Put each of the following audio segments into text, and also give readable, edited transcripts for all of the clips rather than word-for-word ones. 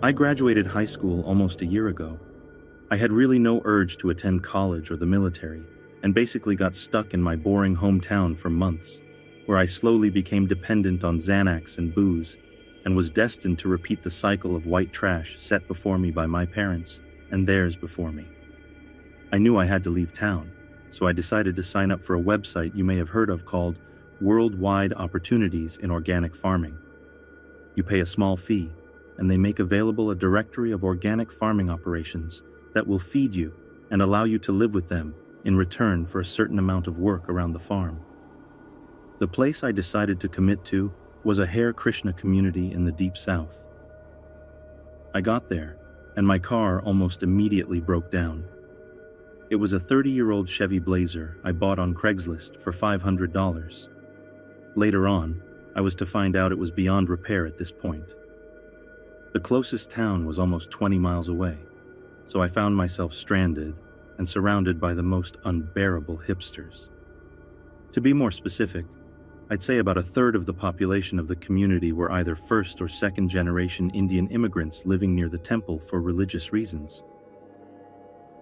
I graduated high school almost a year ago. I had really no urge to attend college or the military, and basically got stuck in my boring hometown for months, where I slowly became dependent on Xanax and booze, and was destined to repeat the cycle of white trash set before me by my parents and theirs before me. I knew I had to leave town, so I decided to sign up for a website you may have heard of called Worldwide Opportunities in Organic Farming. You pay a small fee, and they make available a directory of organic farming operations that will feed you and allow you to live with them in return for a certain amount of work around the farm. The place I decided to commit to was a Hare Krishna community in the Deep South. I got there, and my car almost immediately broke down. It was a 30-year-old Chevy Blazer I bought on Craigslist for $500. Later on, I was to find out it was beyond repair at this point. The closest town was almost 20 miles away, so I found myself stranded and surrounded by the most unbearable hipsters. To be more specific, I'd say about a third of the population of the community were either first or second generation Indian immigrants living near the temple for religious reasons.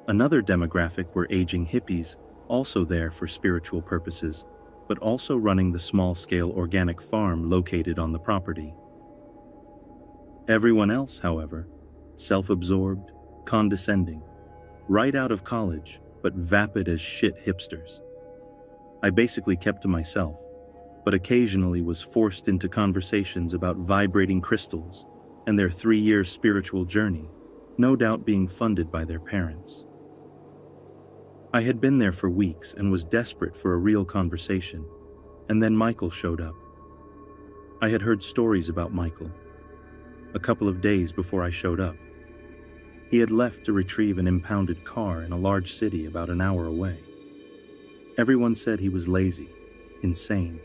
Another demographic were aging hippies, also there for spiritual purposes, but also running the small-scale organic farm located on the property. Everyone else, however, self-absorbed, condescending, right out of college, but vapid as shit hipsters. I basically kept to myself, but occasionally was forced into conversations about vibrating crystals and their 3-year spiritual journey, no doubt being funded by their parents. I had been there for weeks and was desperate for a real conversation, and then Michael showed up. I had heard stories about Michael. A couple of days before I showed up, he had left to retrieve an impounded car in a large city about an hour away. Everyone said he was lazy, insane,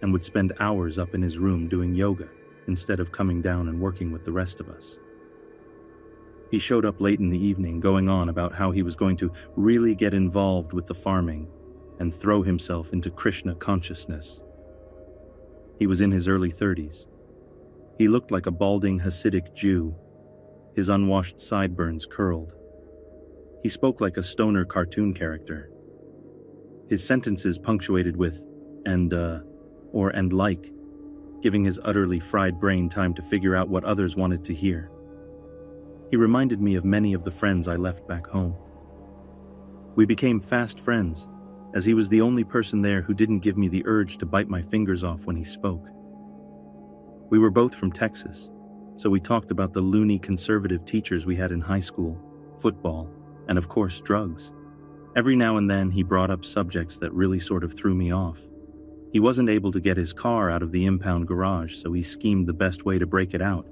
and would spend hours up in his room doing yoga instead of coming down and working with the rest of us. He showed up late in the evening going on about how he was going to really get involved with the farming and throw himself into Krishna consciousness. He was in his early 30s. He looked like a balding Hasidic Jew, his unwashed sideburns curled. He spoke like a stoner cartoon character. His sentences punctuated with and like, giving his utterly fried brain time to figure out what others wanted to hear. He reminded me of many of the friends I left back home. We became fast friends, as he was the only person there who didn't give me the urge to bite my fingers off when he spoke. We were both from Texas, so we talked about the loony conservative teachers we had in high school, football, and of course drugs. Every now and then he brought up subjects that really sort of threw me off. He wasn't able to get his car out of the impound garage, so he schemed the best way to break it out.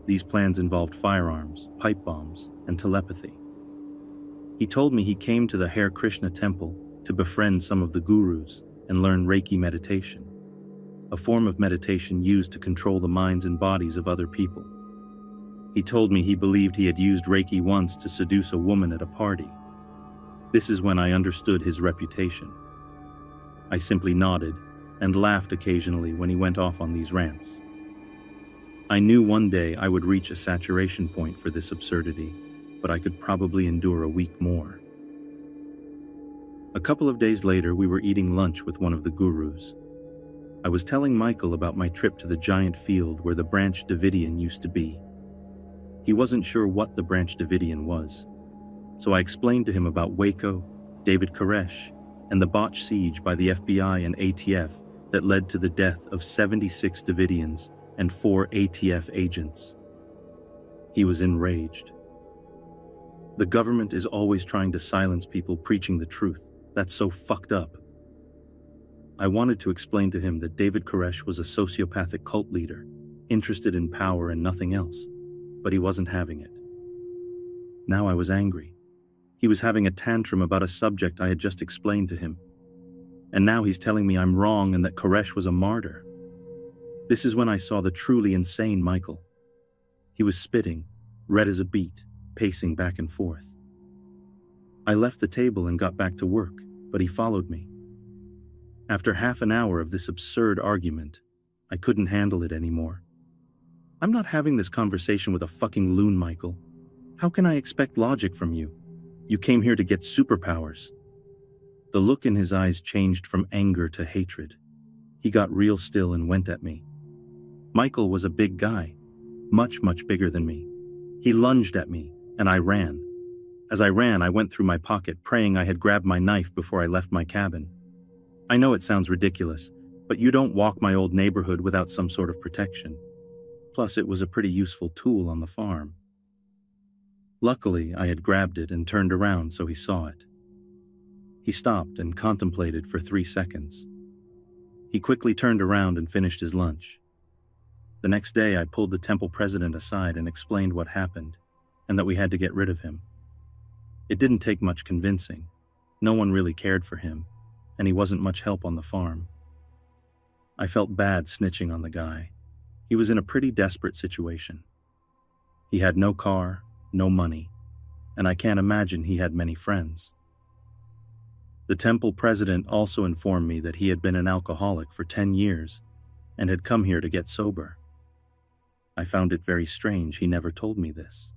These plans involved firearms, pipe bombs, and telepathy. He told me he came to the Hare Krishna temple to befriend some of the gurus and learn Reiki meditation, a form of meditation used to control the minds and bodies of other people. He told me he believed he had used Reiki once to seduce a woman at a party. This is when I understood his reputation. I simply nodded and laughed occasionally when he went off on these rants. I knew one day I would reach a saturation point for this absurdity, but I could probably endure a week more. A couple of days later, we were eating lunch with one of the gurus. I was telling Michael about my trip to the giant field where the Branch Davidian used to be. He wasn't sure what the Branch Davidian was, so I explained to him about Waco, David Koresh, and the botched siege by the FBI and ATF that led to the death of 76 Davidians and 4 ATF agents. He was enraged. The government is always trying to silence people preaching the truth. That's so fucked up. I wanted to explain to him that David Koresh was a sociopathic cult leader, interested in power and nothing else, but he wasn't having it. Now I was angry. He was having a tantrum about a subject I had just explained to him. And now he's telling me I'm wrong and that Koresh was a martyr. This is when I saw the truly insane Michael. He was spitting, red as a beet, pacing back and forth. I left the table and got back to work, but he followed me. After half an hour of this absurd argument, I couldn't handle it anymore. I'm not having this conversation with a fucking loon, Michael. How can I expect logic from you? You came here to get superpowers. The look in his eyes changed from anger to hatred. He got real still and went at me. Michael was a big guy, much bigger than me. He lunged at me, and I ran. As I ran, I went through my pocket, praying I had grabbed my knife before I left my cabin. I know it sounds ridiculous, but you don't walk my old neighborhood without some sort of protection. Plus, it was a pretty useful tool on the farm. Luckily, I had grabbed it and turned around so he saw it. He stopped and contemplated for 3 seconds. He quickly turned around and finished his lunch. The next day, I pulled the temple president aside and explained what happened, and that we had to get rid of him. It didn't take much convincing. No one really cared for him, and he wasn't much help on the farm. I felt bad snitching on the guy. He was in a pretty desperate situation. He had no car, no money, and I can't imagine he had many friends. The temple president also informed me that he had been an alcoholic for 10 years and had come here to get sober. I found it very strange he never told me this.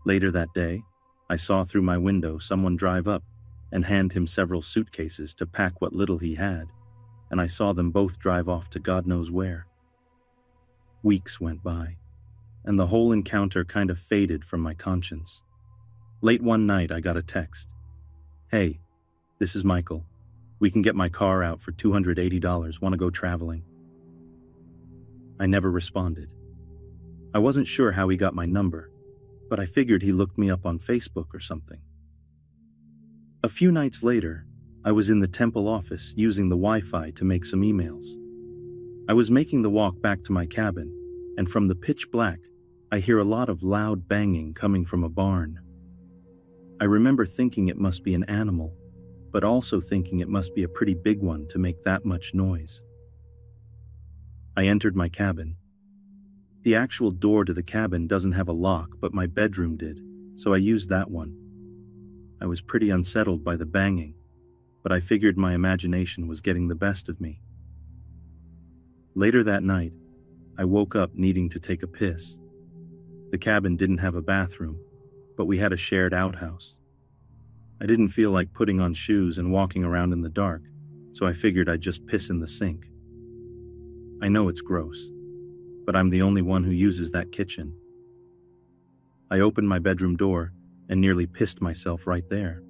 Later that day, I saw through my window someone drive up and hand him several suitcases to pack what little he had, and I saw them both drive off to God knows where. Weeks went by, and the whole encounter kind of faded from my conscience. Late one night, I got a text. "Hey, this is Michael. We can get my car out for $280. Want to go traveling?" I never responded. I wasn't sure how he got my number, but I figured he looked me up on Facebook or something. A few nights later, I was in the temple office using the Wi-Fi to make some emails. I was making the walk back to my cabin, and from the pitch black, I hear a lot of loud banging coming from a barn. I remember thinking it must be an animal, but also thinking it must be a pretty big one to make that much noise. I entered my cabin. The actual door to the cabin doesn't have a lock, but my bedroom did, so I used that one. I was pretty unsettled by the banging, but I figured my imagination was getting the best of me. Later that night, I woke up needing to take a piss. The cabin didn't have a bathroom, but we had a shared outhouse. I didn't feel like putting on shoes and walking around in the dark, so I figured I'd just piss in the sink. I know it's gross, but I'm the only one who uses that kitchen. I opened my bedroom door and nearly pissed myself right there.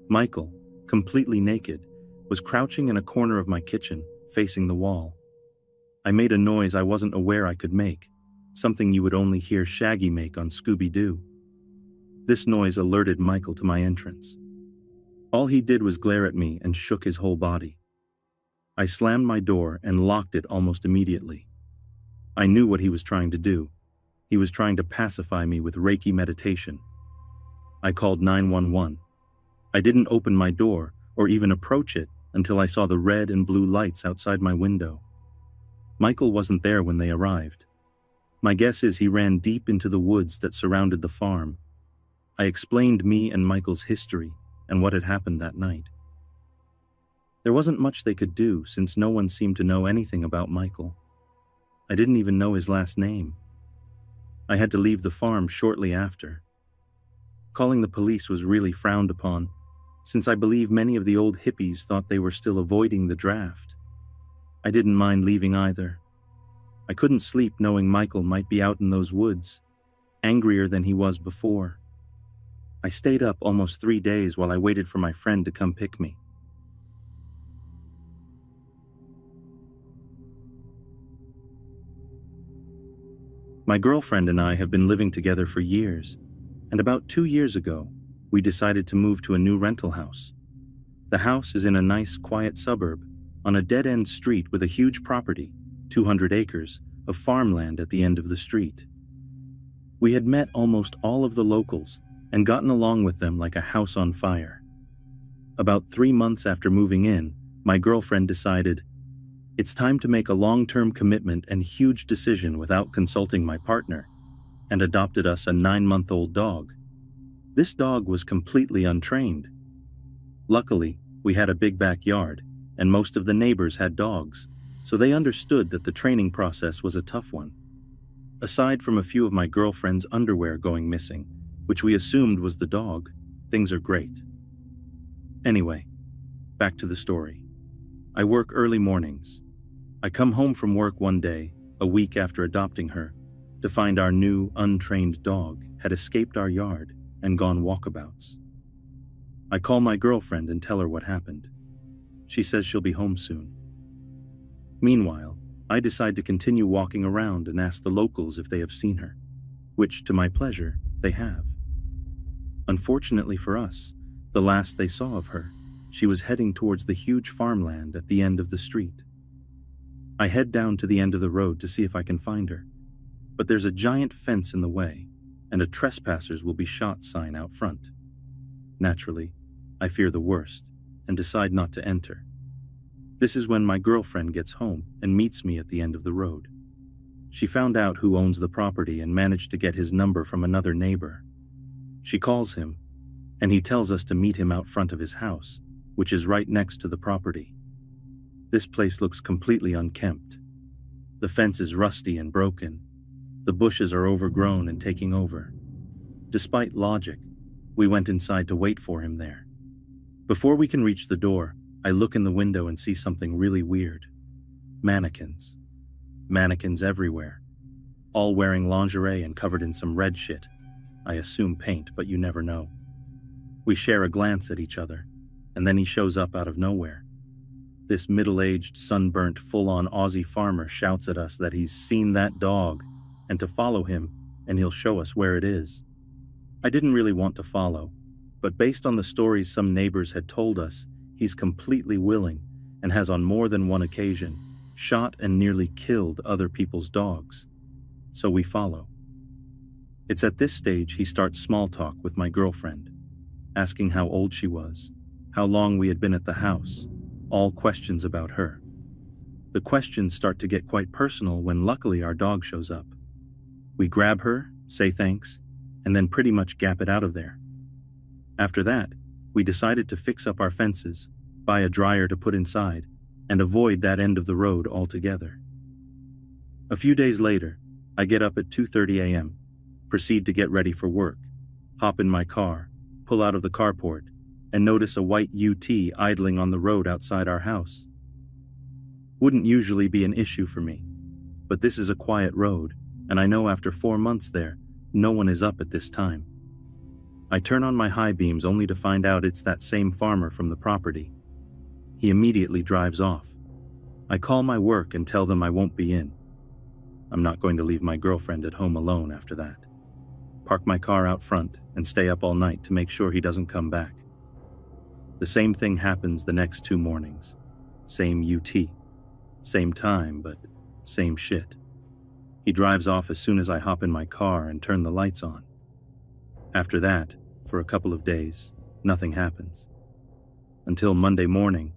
Michael, completely naked, was crouching in a corner of my kitchen, facing the wall. I made a noise I wasn't aware I could make, something you would only hear Shaggy make on Scooby-Doo. This noise alerted Michael to my entrance. All he did was glare at me and shook his whole body. I slammed my door and locked it almost immediately. I knew what he was trying to do. He was trying to pacify me with Reiki meditation. I called 911. I didn't open my door or even approach it until I saw the red and blue lights outside my window. Michael wasn't there when they arrived. My guess is he ran deep into the woods that surrounded the farm. I explained me and Michael's history and what had happened that night. There wasn't much they could do since no one seemed to know anything about Michael. I didn't even know his last name. I had to leave the farm shortly after. Calling the police was really frowned upon, since I believe many of the old hippies thought they were still avoiding the draft. I didn't mind leaving either. I couldn't sleep knowing Michael might be out in those woods, angrier than he was before. I stayed up almost 3 days while I waited for my friend to come pick me. My girlfriend and I have been living together for years, and about 2 years ago, we decided to move to a new rental house. The house is in a nice, quiet suburb, on a dead-end street with a huge property, 200 acres, of farmland at the end of the street. We had met almost all of the locals and gotten along with them like a house on fire. About 3 months after moving in, my girlfriend decided, it's time to make a long-term commitment and huge decision without consulting my partner, and adopted us a 9-month-old dog. This dog was completely untrained. Luckily, we had a big backyard, and most of the neighbors had dogs, so they understood that the training process was a tough one. Aside from a few of my girlfriend's underwear going missing, which we assumed was the dog, things are great. Anyway, back to the story. I work early mornings. I come home from work one day, a week after adopting her, to find our new, untrained dog had escaped our yard and gone walkabouts. I call my girlfriend and tell her what happened. She says she'll be home soon. Meanwhile, I decide to continue walking around and ask the locals if they have seen her, which, to my pleasure, they have. Unfortunately for us, the last they saw of her, she was heading towards the huge farmland at the end of the street. I head down to the end of the road to see if I can find her, but there's a giant fence in the way and a trespassers will be shot sign out front. Naturally, I fear the worst and decide not to enter. This is when my girlfriend gets home and meets me at the end of the road. She found out who owns the property and managed to get his number from another neighbor. She calls him, and he tells us to meet him out front of his house, which is right next to the property. This place looks completely unkempt. The fence is rusty and broken. The bushes are overgrown and taking over. Despite logic, we went inside to wait for him there. Before we can reach the door, I look in the window and see something really weird. Mannequins. Mannequins everywhere. All wearing lingerie and covered in some red shit. I assume paint, but you never know. We share a glance at each other, and then he shows up out of nowhere. This middle-aged, sunburnt, full-on Aussie farmer shouts at us that he's seen that dog, and to follow him, and he'll show us where it is. I didn't really want to follow, but based on the stories some neighbors had told us, he's completely willing and has on more than one occasion shot and nearly killed other people's dogs. So we follow. It's at this stage he starts small talk with my girlfriend, asking how old she was, how long we had been at the house, all questions about her. The questions start to get quite personal when luckily our dog shows up. We grab her, say thanks, and then pretty much gap it out of there. After that, we decided to fix up our fences, buy a dryer to put inside, and avoid that end of the road altogether. A few days later, I get up at 2:30 a.m., proceed to get ready for work, hop in my car, pull out of the carport, and notice a white UT idling on the road outside our house. Wouldn't usually be an issue for me, but this is a quiet road, and I know after 4 months there, no one is up at this time. I turn on my high beams only to find out it's that same farmer from the property. He immediately drives off. I call my work and tell them I won't be in. I'm not going to leave my girlfriend at home alone after that. Park my car out front and stay up all night to make sure he doesn't come back. The same thing happens the next 2 mornings. Same UT. Same time, but same shit. He drives off as soon as I hop in my car and turn the lights on. After that, for a couple of days, nothing happens. Until Monday morning,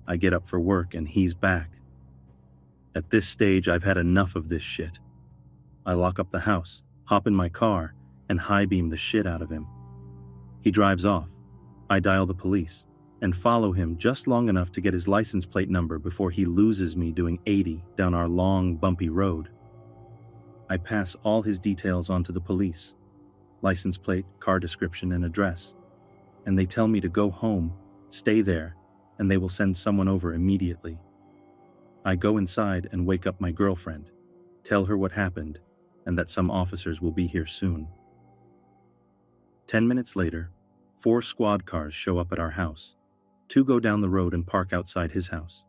I get up for work and he's back. At this stage, I've had enough of this shit. I lock up the house, hop in my car, and high beam the shit out of him. He drives off. I dial the police and follow him just long enough to get his license plate number before he loses me doing 80 down our long, bumpy road. I pass all his details on to the police. License plate, car description, and address. And they tell me to go home, stay there, and they will send someone over immediately. I go inside and wake up my girlfriend, tell her what happened, and that some officers will be here soon. 10 minutes later, 4 squad cars show up at our house. 2 go down the road and park outside his house.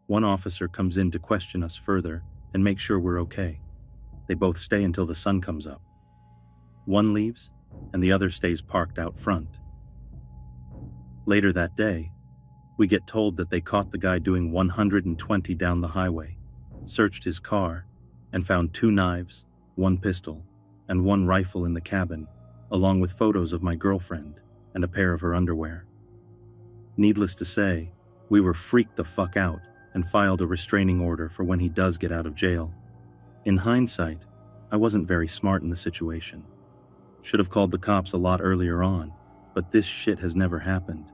1 officer comes in to question us further and make sure we're okay. They both stay until the sun comes up. 1 leaves, and the other stays parked out front. Later that day, we get told that they caught the guy doing 120 down the highway, searched his car, and found 2 knives, 1 pistol, and 1 rifle in the cabin, along with photos of my girlfriend and a pair of her underwear. Needless to say, we were freaked the fuck out and filed a restraining order for when he does get out of jail. In hindsight, I wasn't very smart in the situation. Should have called the cops a lot earlier on, but this shit has never happened.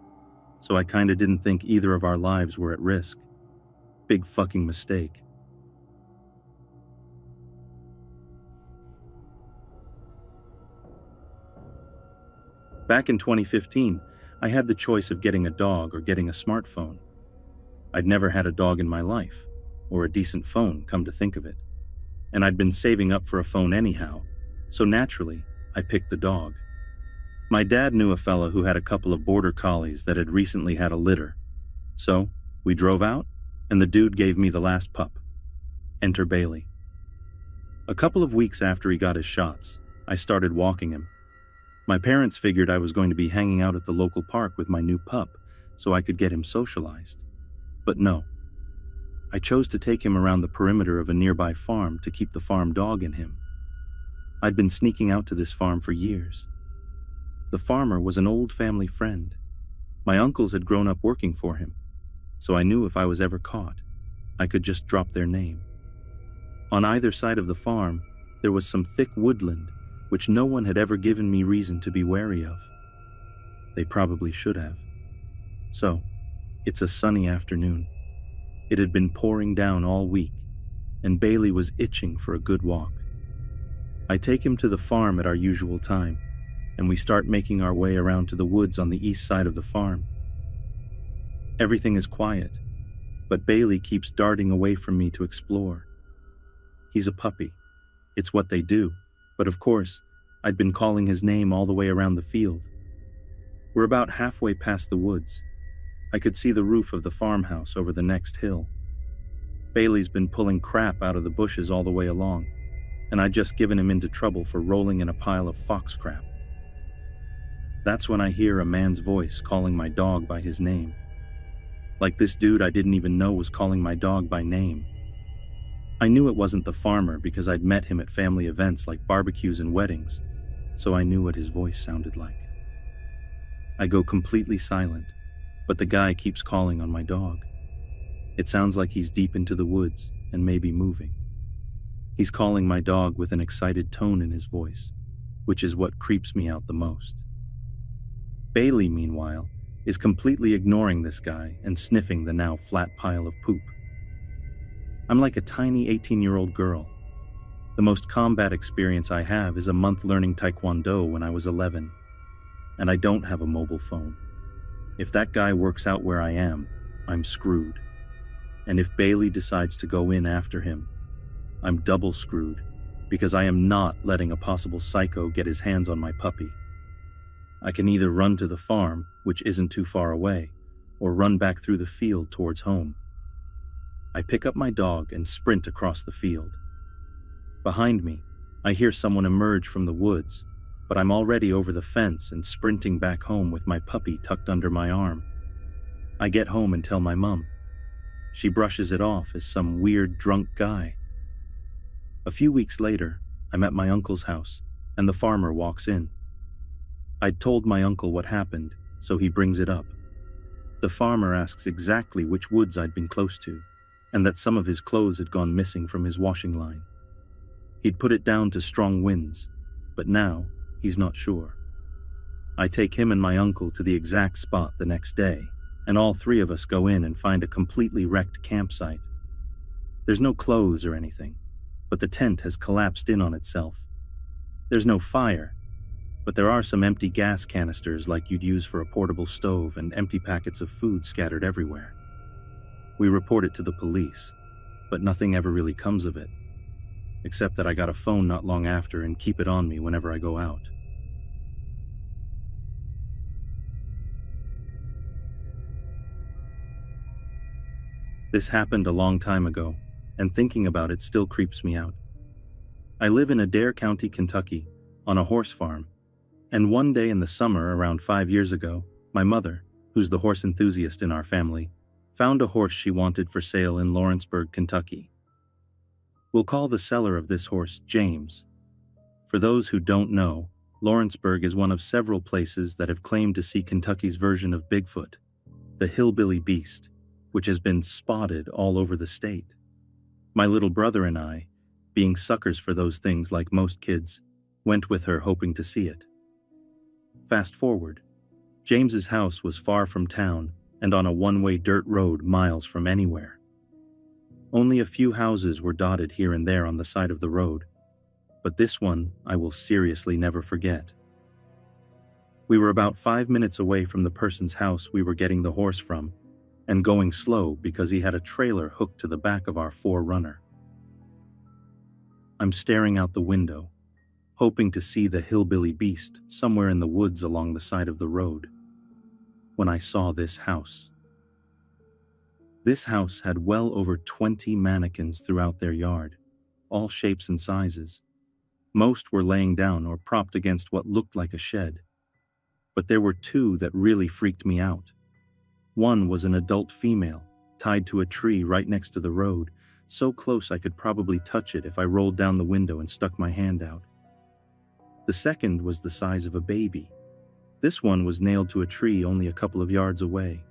So I kinda didn't think either of our lives were at risk. Big fucking mistake. Back in 2015, I had the choice of getting a dog or getting a smartphone. I'd never had a dog in my life, or a decent phone, come to think of it. And I'd been saving up for a phone anyhow, so naturally, I picked the dog. My dad knew a fella who had a couple of border collies that had recently had a litter. So, we drove out, and the dude gave me the last pup. Enter Bailey. A couple of weeks after he got his shots, I started walking him. My parents figured I was going to be hanging out at the local park with my new pup, so I could get him socialized. But no. I chose to take him around the perimeter of a nearby farm to keep the farm dog in him. I'd been sneaking out to this farm for years. The farmer was an old family friend. My uncles had grown up working for him, so I knew if I was ever caught, I could just drop their name. On either side of the farm, there was some thick woodland, which no one had ever given me reason to be wary of. They probably should have. So, it's a sunny afternoon. It had been pouring down all week, and Bailey was itching for a good walk. I take him to the farm at our usual time, and we start making our way around to the woods on the east side of the farm. Everything is quiet, but Bailey keeps darting away from me to explore. He's a puppy. It's what they do, but of course, I'd been calling his name all the way around the field. We're about halfway past the woods. I could see the roof of the farmhouse over the next hill. Bailey's been pulling crap out of the bushes all the way along, and I'd just given him into trouble for rolling in a pile of fox crap. That's when I hear a man's voice calling my dog by his name. Like this dude I didn't even know was calling my dog by name. I knew it wasn't the farmer because I'd met him at family events like barbecues and weddings, so I knew what his voice sounded like. I go completely silent, but the guy keeps calling on my dog. It sounds like he's deep into the woods and maybe moving. He's calling my dog with an excited tone in his voice, which is what creeps me out the most. Bailey, meanwhile, is completely ignoring this guy and sniffing the now flat pile of poop. I'm like a tiny 18-year-old girl. The most combat experience I have is a month learning Taekwondo when I was 11, and I don't have a mobile phone. If that guy works out where I am, I'm screwed. And if Bailey decides to go in after him, I'm double screwed because I am not letting a possible psycho get his hands on my puppy. I can either run to the farm, which isn't too far away, or run back through the field towards home. I pick up my dog and sprint across the field. Behind me, I hear someone emerge from the woods, but I'm already over the fence and sprinting back home with my puppy tucked under my arm. I get home and tell my mom. She brushes it off as some weird drunk guy. A few weeks later, I'm at my uncle's house, and the farmer walks in. I'd told my uncle what happened, so he brings it up. The farmer asks exactly which woods I'd been close to, and that some of his clothes had gone missing from his washing line. He'd put it down to strong winds, but now he's not sure. I take him and my uncle to the exact spot the next day, and all three of us go in and find a completely wrecked campsite. There's no clothes or anything, but the tent has collapsed in on itself. There's no fire, but there are some empty gas canisters like you'd use for a portable stove and empty packets of food scattered everywhere. We report it to the police, but nothing ever really comes of it, except that I got a phone not long after and keep it on me whenever I go out. This happened a long time ago, and thinking about it still creeps me out. I live in Adair County, Kentucky, on a horse farm, and one day in the summer around 5 years ago, my mother, who's the horse enthusiast in our family, found a horse she wanted for sale in Lawrenceburg, Kentucky. We'll call the seller of this horse James. For those who don't know, Lawrenceburg is one of several places that have claimed to see Kentucky's version of Bigfoot, the hillbilly beast, which has been spotted all over the state. My little brother and I, being suckers for those things like most kids, went with her hoping to see it. Fast forward, James's house was far from town and on a one-way dirt road miles from anywhere. Only a few houses were dotted here and there on the side of the road, but this one I will seriously never forget. We were about 5 minutes away from the person's house we were getting the horse from, and going slow because he had a trailer hooked to the back of our 4Runner. I'm staring out the window, hoping to see the hillbilly beast somewhere in the woods along the side of the road, when I saw this house. This house had well over 20 mannequins throughout their yard, all shapes and sizes. Most were laying down or propped against what looked like a shed. But there were two that really freaked me out. One was an adult female, tied to a tree right next to the road, so close I could probably touch it if I rolled down the window and stuck my hand out. The second was the size of a baby. This one was nailed to a tree only a couple of yards away.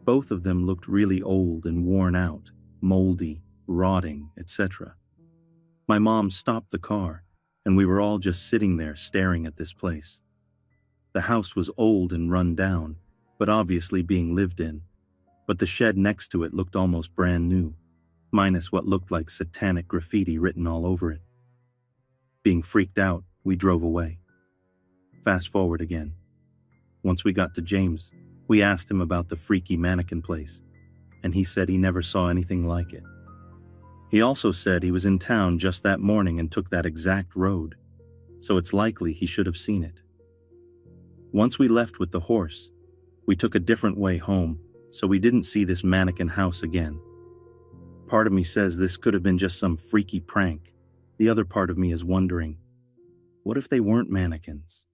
Both of them looked really old and worn out, moldy, rotting, etc. My mom stopped the car, and we were all just sitting there staring at this place. The house was old and run down, but obviously being lived in, but the shed next to it looked almost brand new, minus what looked like satanic graffiti written all over it. Being freaked out, we drove away. Fast forward again. Once we got to James, we asked him about the freaky mannequin place, and he said he never saw anything like it. He also said he was in town just that morning and took that exact road, so it's likely he should have seen it. Once we left with the horse, we took a different way home, so we didn't see this mannequin house again. Part of me says this could have been just some freaky prank. The other part of me is wondering, what if they weren't mannequins?